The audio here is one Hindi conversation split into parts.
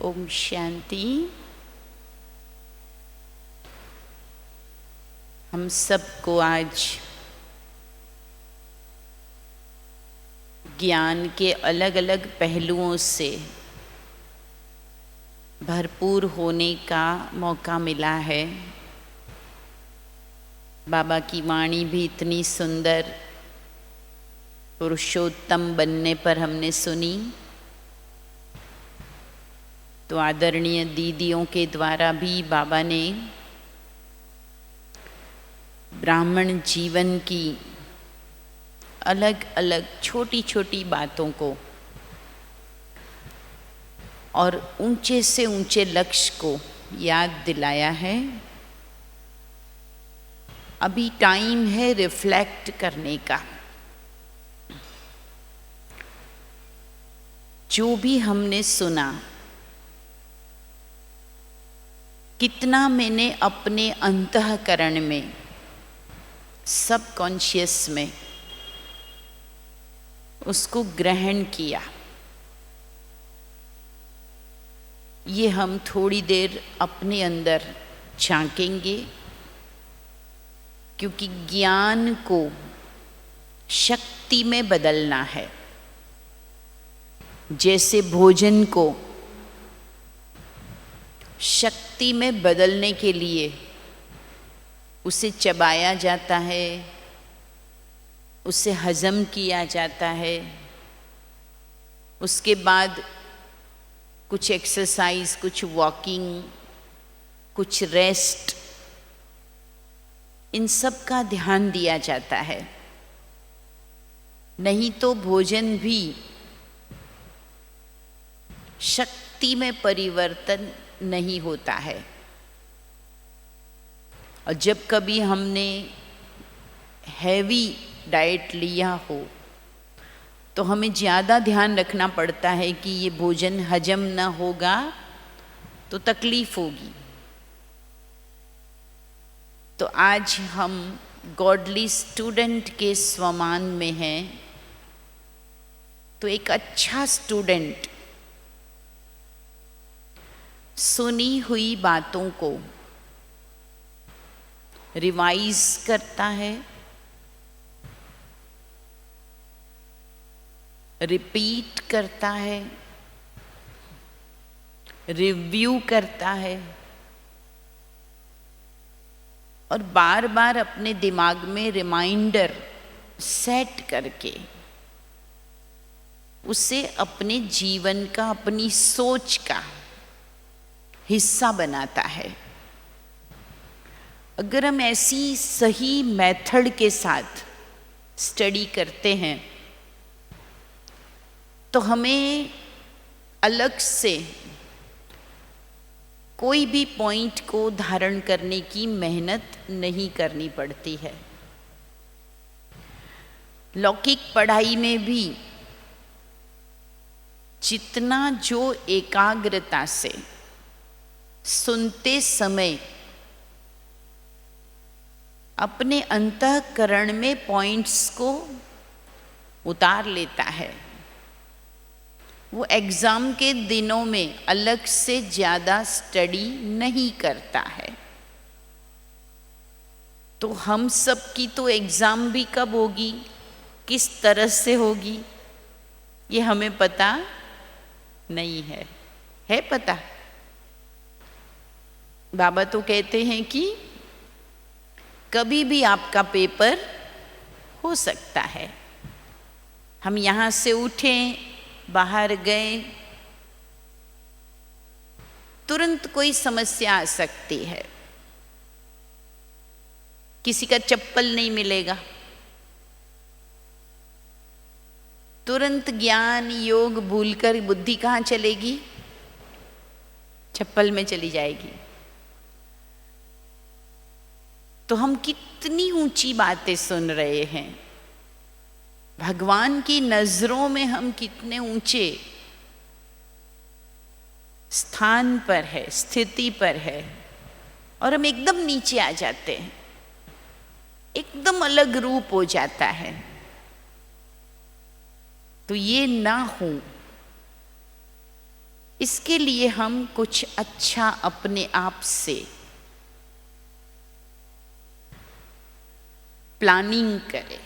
ओम शांति। हम सबको आज ज्ञान के अलग अलग पहलुओं से भरपूर होने का मौका मिला है। बाबा की वाणी भी इतनी सुंदर पुरुषोत्तम बनने पर हमने सुनी, तो आदरणीय दीदियों के द्वारा भी बाबा ने ब्राह्मण जीवन की अलग अलग छोटी छोटी बातों को और ऊंचे से ऊंचे लक्ष्य को याद दिलाया है। अभी टाइम है रिफ्लेक्ट करने का। जो भी हमने सुना, कितना मैंने अपने अंतःकरण में, सबकॉन्शियस में उसको ग्रहण किया, ये हम थोड़ी देर अपने अंदर झांकेंगे। क्योंकि ज्ञान को शक्ति में बदलना है। जैसे भोजन को शक्ति में बदलने के लिए उसे चबाया जाता है, उसे हजम किया जाता है, उसके बाद कुछ एक्सरसाइज, कुछ वॉकिंग, कुछ रेस्ट, इन सब का ध्यान दिया जाता है। नहीं तो भोजन भी शक्ति में परिवर्तन नहीं होता है। और जब कभी हमने हैवी डाइट लिया हो तो हमें ज़्यादा ध्यान रखना पड़ता है कि ये भोजन हजम न होगा तो तकलीफ होगी। तो आज हम गॉडली स्टूडेंट के स्वमान में हैं। तो एक अच्छा स्टूडेंट सुनी हुई बातों को रिवाइज करता है, रिपीट करता है, रिव्यू करता है और बार बार अपने दिमाग में रिमाइंडर सेट करके उसे अपने जीवन का, अपनी सोच का हिस्सा बनाता है। अगर हम ऐसी सही मेथड के साथ स्टडी करते हैं तो हमें अलग से कोई भी पॉइंट को धारण करने की मेहनत नहीं करनी पड़ती है। लौकिक पढ़ाई में भी जितना जो एकाग्रता से सुनते समय अपने अंतःकरण में पॉइंट्स को उतार लेता है, वो एग्ज़ाम के दिनों में अलग से ज़्यादा स्टडी नहीं करता है। तो हम सब की तो एग्ज़ाम भी कब होगी, किस तरह से होगी, ये हमें पता नहीं है। है पता? बाबा तो कहते हैं कि कभी भी आपका पेपर हो सकता है। हम यहाँ से उठें, बाहर गए, तुरंत कोई समस्या आ सकती है। किसी का चप्पल नहीं मिलेगा, तुरंत ज्ञान योग भूलकर बुद्धि कहाँ चलेगी? चप्पल में चली जाएगी। तो हम कितनी ऊंची बातें सुन रहे हैं। भगवान की नजरों में हम कितने ऊंचे स्थान पर है, स्थिति पर है, और हम एकदम नीचे आ जाते हैं, एकदम अलग रूप हो जाता है। तो ये ना हो, इसके लिए हम कुछ अच्छा अपने आप से प्लानिंग करें।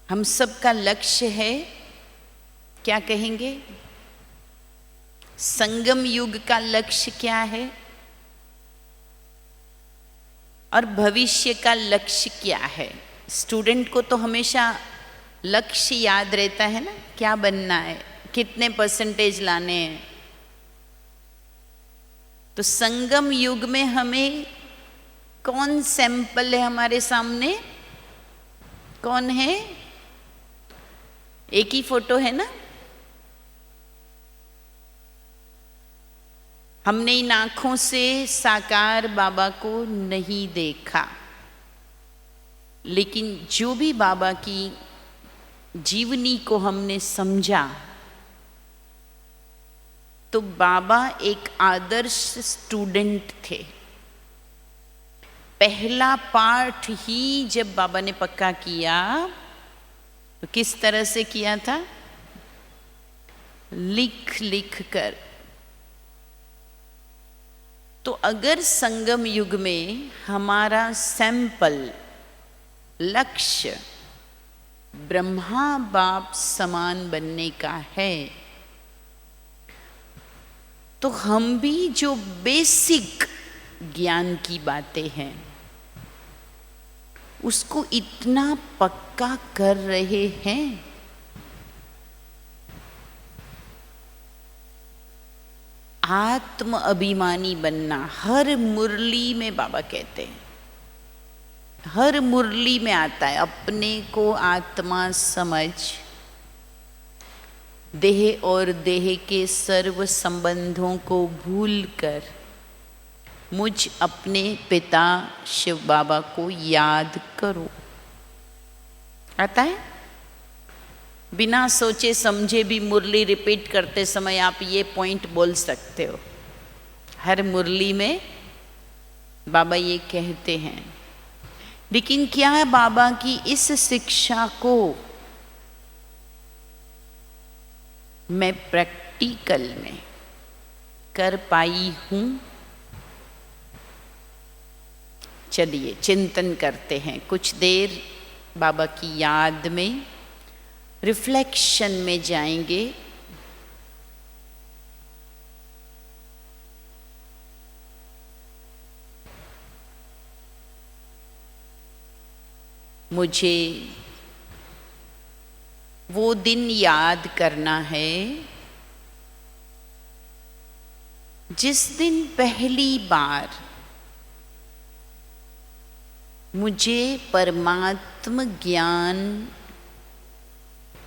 हम सबका लक्ष्य है, क्या कहेंगे, संगम युग का लक्ष्य क्या है और भविष्य का लक्ष्य क्या है। स्टूडेंट को तो हमेशा लक्ष्य याद रहता है ना, क्या बनना है, कितने परसेंटेज लाने हैं। तो संगम युग में हमें कौन सैंपल है हमारे सामने, कौन है, एक ही फोटो है ना। हमने इन आँखों से साकार बाबा को नहीं देखा, लेकिन जो भी बाबा की जीवनी को हमने समझा, तो बाबा एक आदर्श स्टूडेंट थे। पहला पाठ ही जब बाबा ने पक्का किया तो किस तरह से किया था, लिख लिख कर। तो अगर संगम युग में हमारा सैंपल लक्ष्य ब्रह्मा बाप समान बनने का है, तो हम भी जो बेसिक ज्ञान की बातें हैं उसको इतना पक्का कर रहे हैं। आत्म अभिमानी बनना हर मुरली में बाबा कहते हैं, हर मुरली में आता है। अपने को आत्मा समझ, देह और देह के सर्व संबंधों को भूलकर मुझ अपने पिता शिव बाबा को याद करो। आता है, बिना सोचे समझे भी मुरली रिपीट करते समय आप ये पॉइंट बोल सकते हो। हर मुरली में बाबा ये कहते हैं। लेकिन क्या बाबा की इस शिक्षा को मैं प्रैक्टिकल में कर पाई हूँ? चलिए चिंतन करते हैं कुछ देर, बाबा की याद में रिफ्लेक्शन में जाएंगे। मुझे वो दिन याद करना है जिस दिन पहली बार मुझे परमात्म ज्ञान,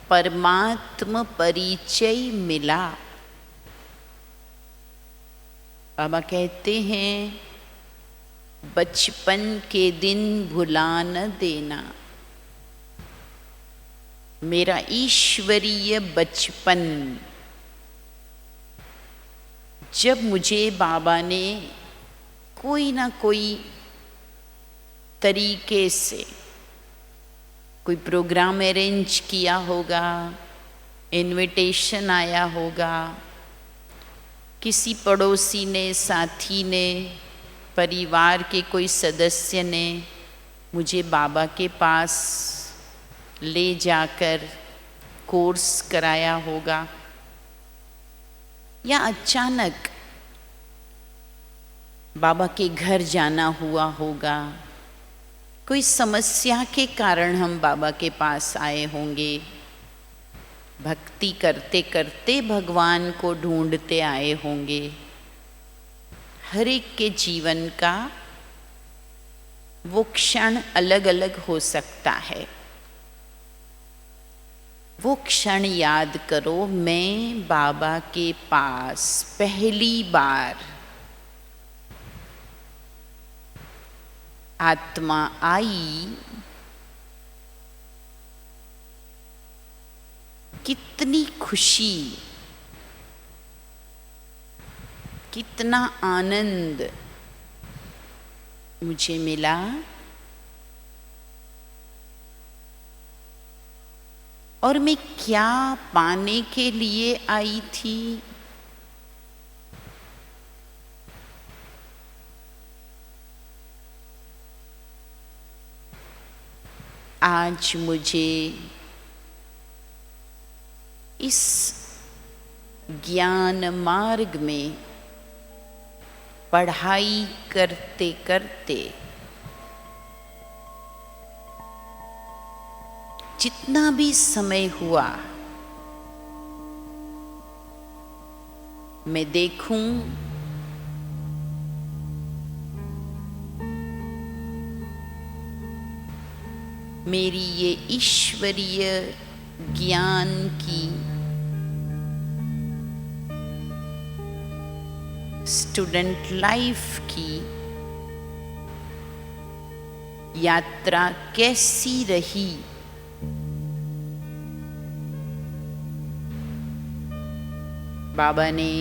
परमात्म परिचय मिला। बाबा कहते हैं, बचपन के दिन भुला न देना। मेरा ईश्वरीय बचपन, जब मुझे बाबा ने कोई ना कोई तरीके से कोई प्रोग्राम अरेंज किया होगा, इनविटेशन आया होगा, किसी पड़ोसी ने, साथी ने, परिवार के कोई सदस्य ने मुझे बाबा के पास ले जाकर कोर्स कराया होगा, या अचानक बाबा के घर जाना हुआ होगा। कोई समस्या के कारण हम बाबा के पास आए होंगे, भक्ति करते करते भगवान को ढूंढते आए होंगे। हर एक के जीवन का वो क्षण अलग अलग हो सकता है। वो क्षण याद करो, मैं बाबा के पास पहली बार आत्मा आई, कितनी खुशी, कितना आनंद मुझे मिला। और मैं क्या पाने के लिए आई थी? आज मुझे इस ज्ञान मार्ग में पढ़ाई करते करते जितना भी समय हुआ, मैं देखूं मेरी ये ईश्वरीय ज्ञान की स्टूडेंट लाइफ की यात्रा कैसी रही। बाबा ने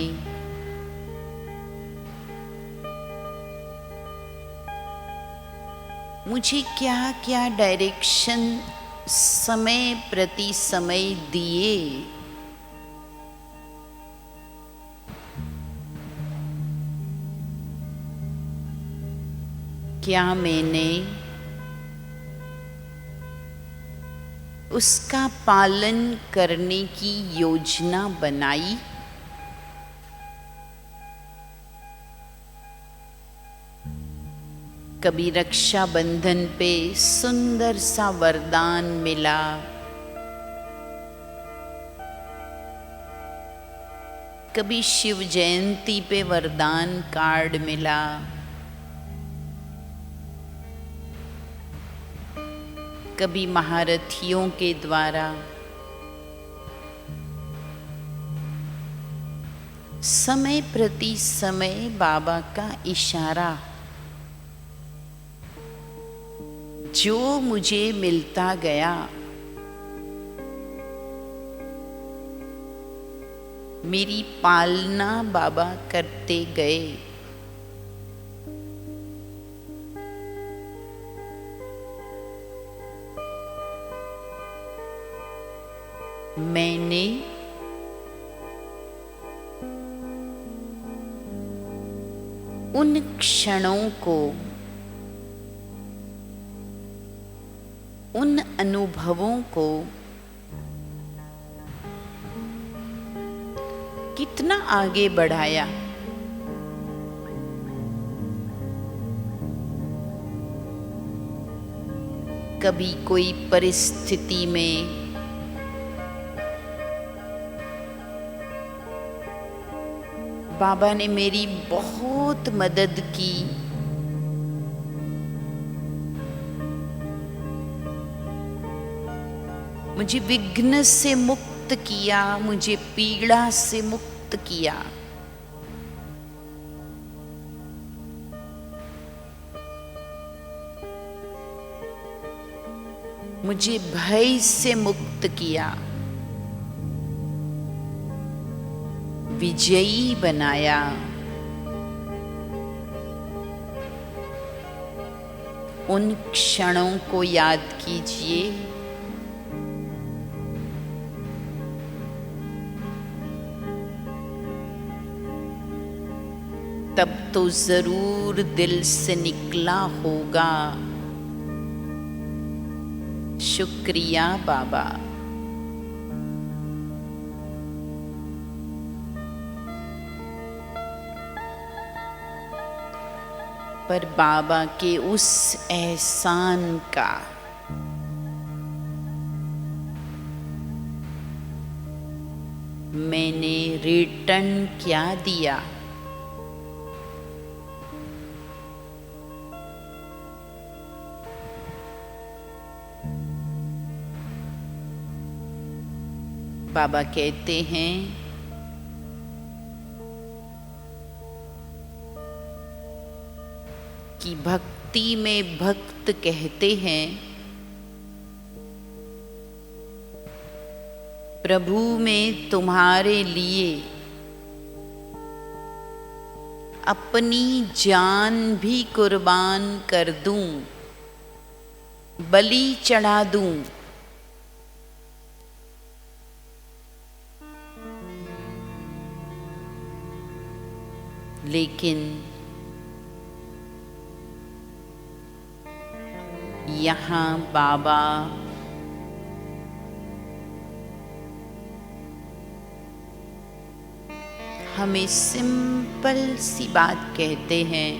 मुझे क्या क्या डायरेक्शन समय प्रति समय दिए। क्या मैंने उसका पालन करने की योजना बनाई? कभी रक्षाबंधन पे सुंदर सा वरदान मिला, कभी शिव जयंती पे वरदान कार्ड मिला, कभी महारथियों के द्वारा। समय प्रति समय बाबा का इशारा जो मुझे मिलता गया, मेरी पालना बाबा करते गए। मैंने उन क्षणों को, उन अनुभवों को कितना आगे बढ़ाया। कभी कोई परिस्थिति में बाबा ने मेरी बहुत मदद की, मुझे विघ्न से मुक्त किया, मुझे पीड़ा से मुक्त किया। मुझे भय से मुक्त किया, विजयी बनाया। उन क्षणों को याद कीजिए। तब तो जरूर दिल से निकला होगा, शुक्रिया बाबा। पर बाबा के उस एहसान का मैंने रिटर्न क्या दिया? बाबा कहते हैं कि भक्ति में भक्त कहते हैं, प्रभु मैं तुम्हारे लिए अपनी जान भी कुर्बान कर दूं, बलि चढ़ा दूं। लेकिन यहाँ बाबा हमें सिंपल सी बात कहते हैं,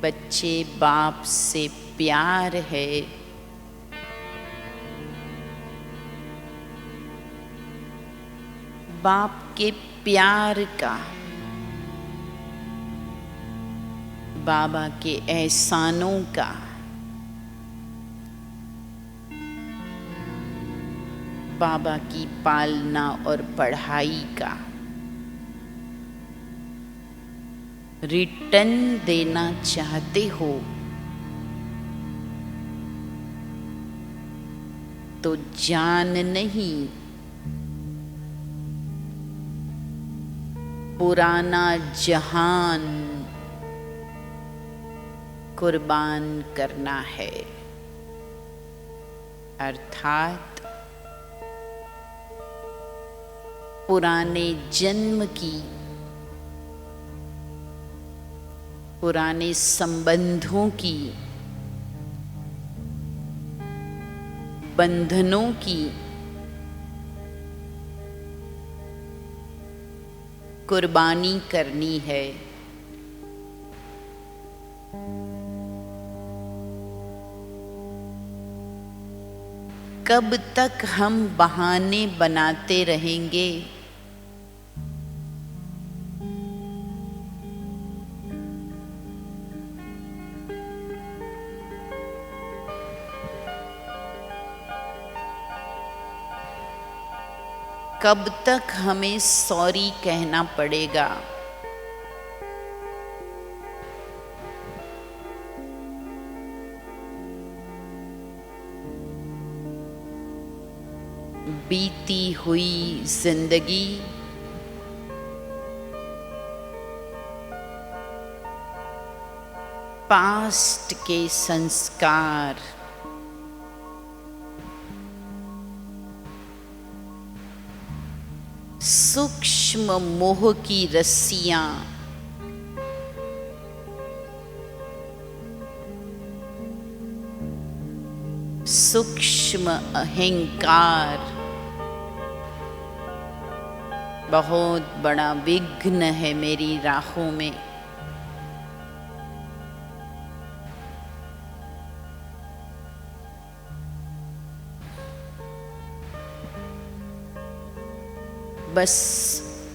बच्चे बाप से प्यार है, बाप के प्यार का, बाबा के एहसानों का, बाबा की पालना और पढ़ाई का रिटर्न देना चाहते हो तो जान नहीं, पुराना जहान कुर्बान करना है। अर्थात पुराने जन्म की, पुराने संबंधों की, बंधनों की कुर्बानी करनी है। कब तक हम बहाने बनाते रहेंगे? कब तक हमें सॉरी कहना पड़ेगा? बीती हुई जिंदगी पास्ट के संस्कार सूक्ष्म मोह की रस्सियां सूक्ष्म अहंकार बहुत बड़ा विघ्न है मेरी राहों में। बस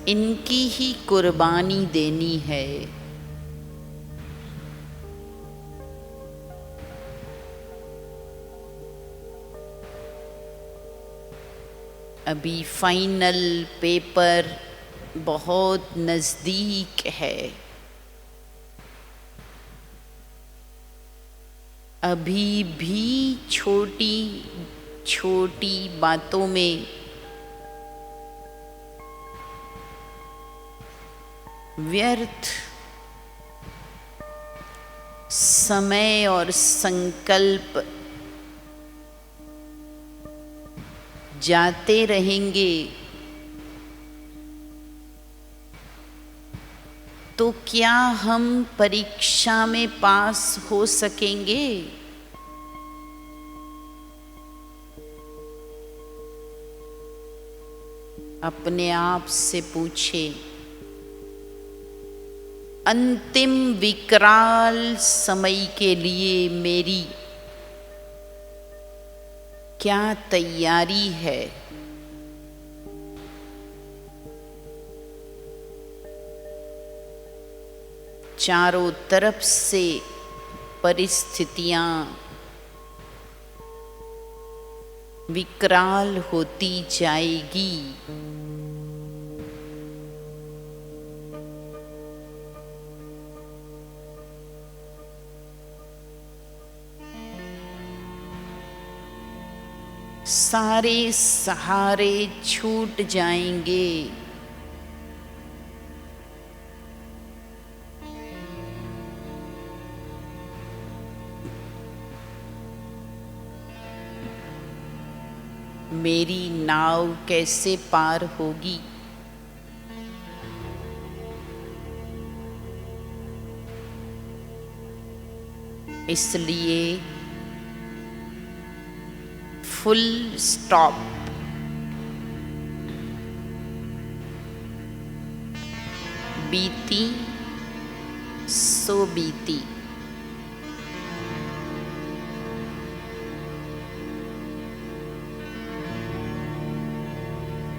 इनकी ही कुर्बानी देनी है। अभी फाइनल पेपर बहुत नज़दीक है। अभी भी छोटी छोटी बातों में व्यर्थ समय और संकल्प जाते रहेंगे तो क्या हम परीक्षा में पास हो सकेंगे? अपने आप से पूछें, अंतिम विकराल समय के लिए मेरी क्या तैयारी है? चारों तरफ से परिस्थितियां विकराल होती जाएगी। सारे सहारे छूट जाएंगे। मेरी नाव कैसे पार होगी? इसलिए फुल स्टॉप। बीती सो बीती।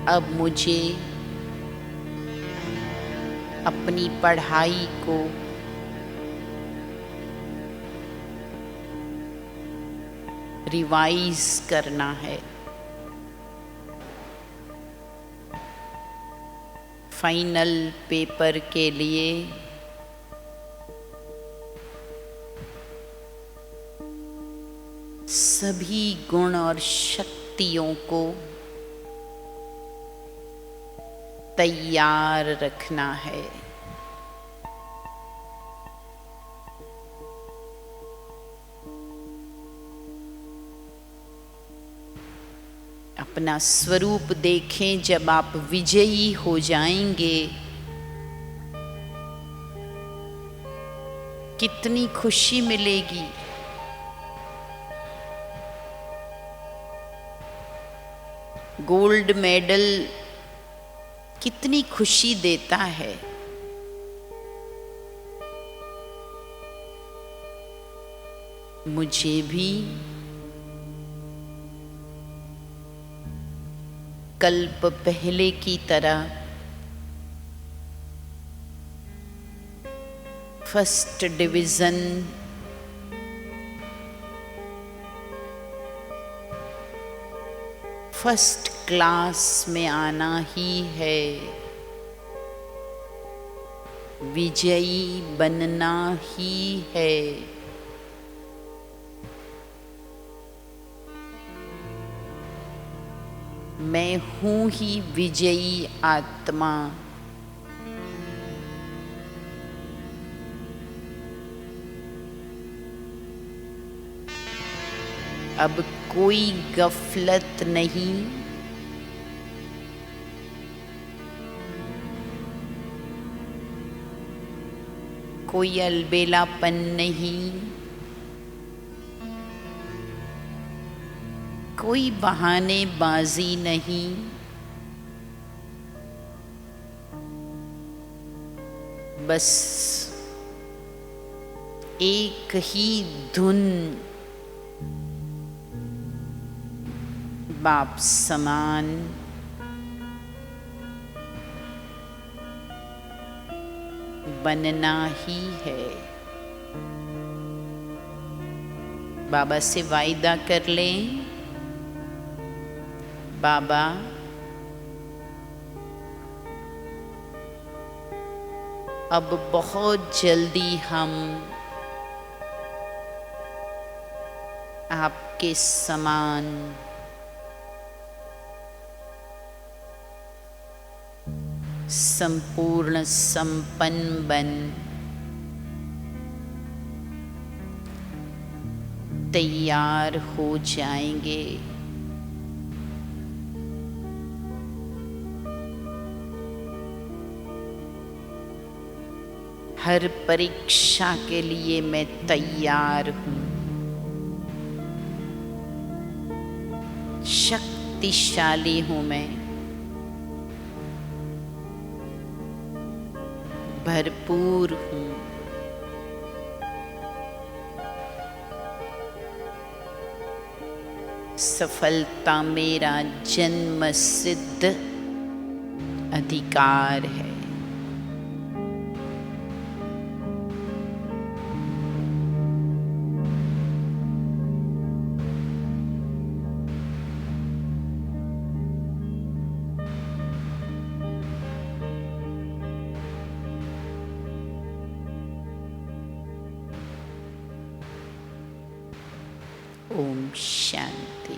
अब मुझे अपनी पढ़ाई को रिवाइज करना है। फाइनल पेपर के लिए सभी गुण और शक्तियों को तैयार रखना है। अपना स्वरूप देखें। जब आप विजयी हो जाएंगे, कितनी खुशी मिलेगी। गोल्ड मेडल कितनी खुशी देता है। मुझे भी कल्प पहले की तरह फर्स्ट डिवीजन फर्स्ट क्लास में आना ही है। विजयी बनना ही है। मैं हूँ ही विजयी आत्मा। अब कोई गफलत नहीं, कोई अलबेलापन नहीं, कोई बहानेबाजी नहीं। बस एक ही धुन बाप समान, बनना ही है। बाबा से वायदा कर लें, बाबा अब बहुत जल्दी हम आपके समान संपूर्ण संपन्न बन तैयार हो जाएंगे। हर परीक्षा के लिए मैं तैयार हूँ। शक्तिशाली हूँ मैं, भरपूर हूँ। सफलता मेरा जन्म सिद्ध अधिकार है। ओम शांति।